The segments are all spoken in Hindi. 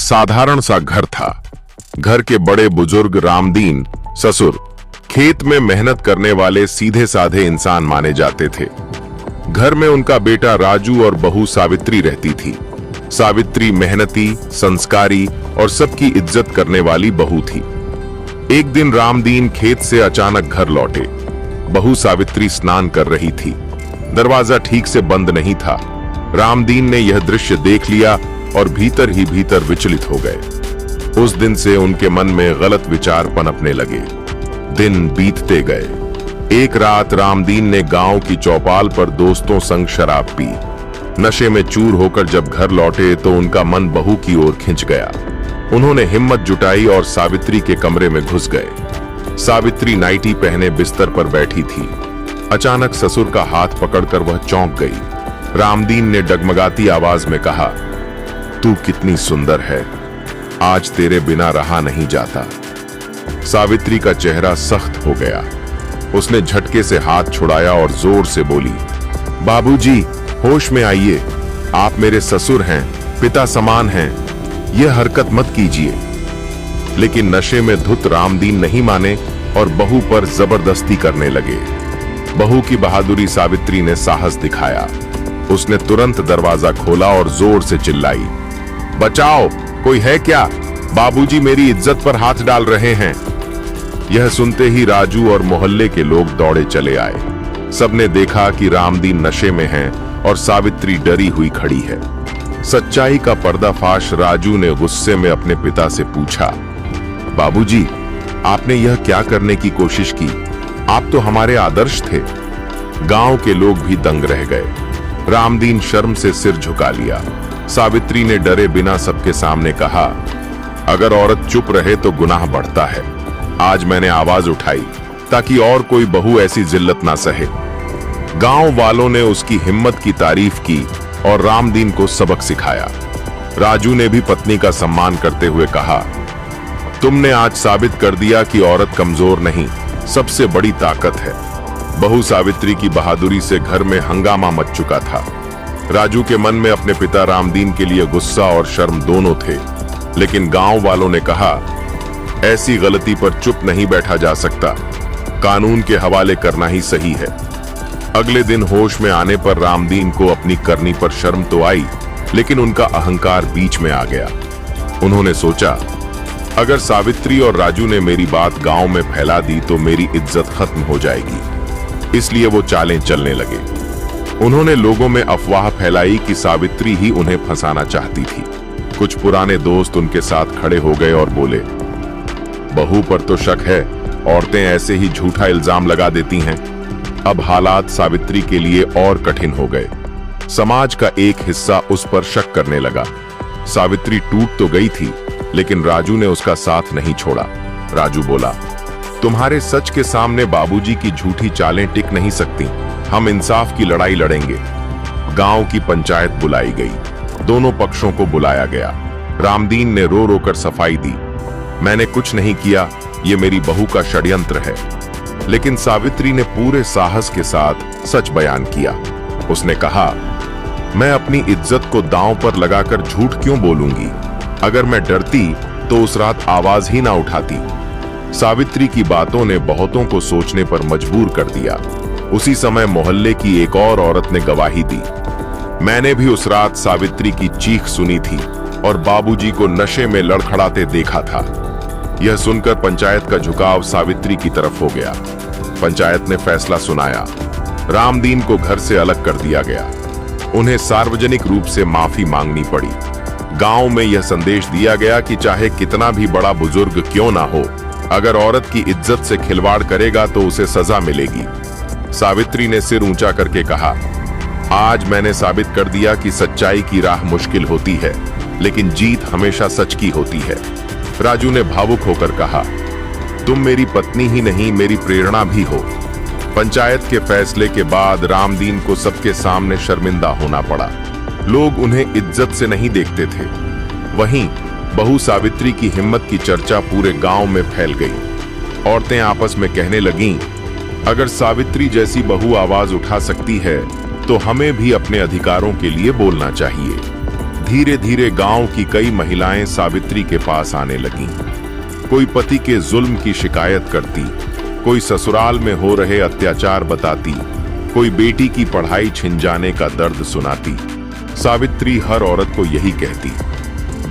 साधारण सा घर था। घर के बड़े बुजुर्ग रामदीन ससुर खेत में मेहनत करने वाले सीधे साधे इंसान माने जाते थे। घर में उनका बेटा राजू और बहू सावित्री रहती थी। सावित्री मेहनती, संस्कारी और सबकी इज्जत करने वाली बहू थी। एक दिन रामदीन खेत से अचानक घर लौटे। बहू सावित्री स्नान कर रही थी। दरवाजा ठीक से बंद नहीं था। रामदीन ने यह दृश्य देख लिया और भीतर ही भीतर विचलित हो गए। उस दिन से उनके मन में गलत विचार पनपने लगे। दिन बीतते गए। एक रात रामदीन ने गांव की चौपाल पर दोस्तों संग शराब पी। नशे में चूर होकर जब घर लौटे तो उनका मन बहू की ओर खिंच गया। उन्होंने हिम्मत जुटाई और सावित्री के कमरे में घुस गए। सावित्री नाइटी पहने बिस्तर पर बैठी थी। अचानक ससुर का हाथ पकड़कर वह चौंक गई। रामदीन ने डगमगाती आवाज में कहा, तू कितनी सुंदर है, आज तेरे बिना रहा नहीं जाता। सावित्री का चेहरा सख्त हो गया। उसने झटके से हाथ छुड़ाया और जोर से बोली, बाबूजी, होश में आइए, आप मेरे ससुर हैं, पिता समान हैं, यह हरकत मत कीजिए। लेकिन नशे में धुत रामदीन नहीं माने और बहू पर जबरदस्ती करने लगे। बहू की बहादुरी सावित्री ने साहस दिखाया। उसने तुरंत दरवाजा खोला और जोर से चिल्लाई, बचाओ, कोई है क्या? बाबूजी मेरी इज्जत पर हाथ डाल रहे हैं। यह सुनते ही राजू और मोहल्ले के लोग दौड़े चले आए। सबने देखा कि रामदीन नशे में है और सावित्री डरी हुई खड़ी है। सच्चाई का पर्दाफाश राजू ने गुस्से में अपने पिता से पूछा, बाबूजी, आपने यह क्या करने की कोशिश की? आप तो हमारे आदर्श थे। गांव के लोग भी दंग रह गए। रामदीन शर्म से सिर झुका लिया। सावित्री ने डरे बिना सबके सामने कहा, अगर औरत चुप रहे तो गुनाह बढ़ता है। आज मैंने आवाज उठाई ताकि और कोई बहू ऐसी जिल्लत ना सहे। गांव वालों ने उसकी हिम्मत की तारीफ की और रामदीन को सबक सिखाया। राजू ने भी पत्नी का सम्मान करते हुए कहा, तुमने आज साबित कर दिया कि औरत कमजोर नहीं, सबसे बड़ी ताकत है। बहू सावित्री की बहादुरी से घर में हंगामा मच चुका था। राजू के मन में अपने पिता रामदीन के लिए गुस्सा और शर्म दोनों थे, लेकिन गांव वालों ने कहा, ऐसी गलती पर चुप नहीं बैठा जा सकता, कानून के हवाले करना ही सही है। अगले दिन होश में आने पर रामदीन को अपनी करनी पर शर्म तो आई, लेकिन उनका अहंकार बीच में आ गया। उन्होंने सोचा, अगर सावित्री और राजू ने मेरी बात गांव में फैला दी तो मेरी इज्जत खत्म हो जाएगी। इसलिए वो चालें चलने लगे। उन्होंने लोगों में अफवाह फैलाई कि सावित्री ही उन्हें फंसाना चाहती थी। कुछ पुराने दोस्त उनके साथ खड़े हो गए और बोले, बहू पर तो शक है, औरतें ऐसे ही झूठा इल्जाम लगा देती हैं। अब हालात सावित्री के लिए और कठिन हो गए। समाज का एक हिस्सा उस पर शक करने लगा। सावित्री टूट तो गई थी, लेकिन राजू ने उसका साथ नहीं छोड़ा। राजू बोला, तुम्हारे सच के सामने बाबूजी की झूठी चालें टिक नहीं सकती। हम इंसाफ की लड़ाई लड़ेंगे। गांव की पंचायत बुलाई गई। दोनों पक्षों को बुलाया गया। रामदीन ने रो रो कर सफाई दी, मैंने कुछ नहीं किया, ये मेरी बहू का षड्यंत्र है। लेकिन सावित्री ने पूरे साहस के साथ सच बयान किया। उसने कहा, मैं अपनी इज्जत को दांव पर लगाकर झूठ क्यों बोलूंगी? अगर मैं डरती तो उस रात आवाज ही ना उठाती। सावित्री की बातों ने बहुतों को सोचने पर मजबूर कर दिया। उसी समय मोहल्ले की एक और औरत ने गवाही दी, मैंने भी उस रात सावित्री की चीख सुनी थी और बाबूजी को नशे में लड़खड़ाते देखा था। यह सुनकर पंचायत का झुकाव सावित्री की तरफ हो गया। पंचायत ने फैसला सुनाया। रामदीन को घर से अलग कर दिया गया। उन्हें सार्वजनिक रूप से माफी मांगनी पड़ी। गांव में यह संदेश दिया गया कि चाहे कितना भी बड़ा बुजुर्ग क्यों ना हो, अगर औरत की इज्जत से खिलवाड़ करेगा तो उसे सजा मिलेगी। सावित्री ने सिर ऊंचा करके कहा, आज मैंने साबित कर दिया कि सच्चाई की राह मुश्किल होती है, लेकिन जीत हमेशा सच की होती है। राजू ने भावुक होकर कहा, तुम मेरी पत्नी ही नहीं, मेरी प्रेरणा भी हो। पंचायत के फैसले के बाद रामदीन को सबके सामने शर्मिंदा होना पड़ा। लोग उन्हें इज्जत से नहीं देखते थे। वहीं बहू सावित्री की हिम्मत की चर्चा पूरे गांव में फैल गई। औरतें आपस में कहने लगीं, अगर सावित्री जैसी बहू आवाज उठा सकती है तो हमें भी अपने अधिकारों के लिए बोलना चाहिए। धीरे धीरे गांव की कई महिलाएं सावित्री के पास आने लगीं। कोई पति के जुल्म की शिकायत करती, कोई ससुराल में हो रहे अत्याचार बताती, कोई बेटी की पढ़ाई छिन जाने का दर्द सुनाती। सावित्री हर औरत को यही कहती,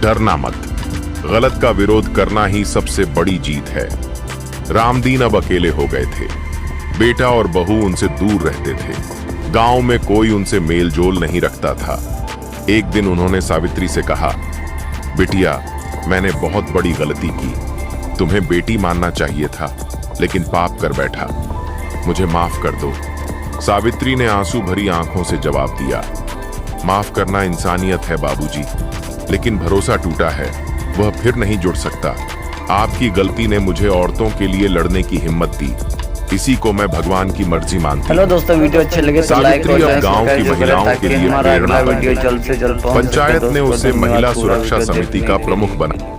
डरना मत, गलत का विरोध करना ही सबसे बड़ी जीत है। रामदीन अब अकेले हो गए थे। बेटा और बहू उनसे दूर रहते थे। गांव में कोई उनसे मेल जोल नहीं रखता था। एक दिन उन्होंने सावित्री से कहा, बिटिया, मैंने बहुत बड़ी गलती की। तुम्हें बेटी मानना चाहिए था, लेकिन पाप कर बैठा। मुझे माफ कर दो। सावित्री ने आंसू भरी आंखों से जवाब दिया, माफ करना इंसानियत है बाबूजी, लेकिन भरोसा टूटा है, वह फिर नहीं जुड़ सकता। आपकी गलती ने मुझे औरतों के लिए लड़ने की हिम्मत दी, इसी को मैं भगवान की मर्जी मानती हूँ। हेलो दोस्तों, वीडियो अच्छे लगे तो लाइक और गांव की महिलाओं के लिए प्रेरणा बनी। वीडियो जल्द से जल्द पंचायत ने उसे महिला सुरक्षा समिति का प्रमुख बनाया।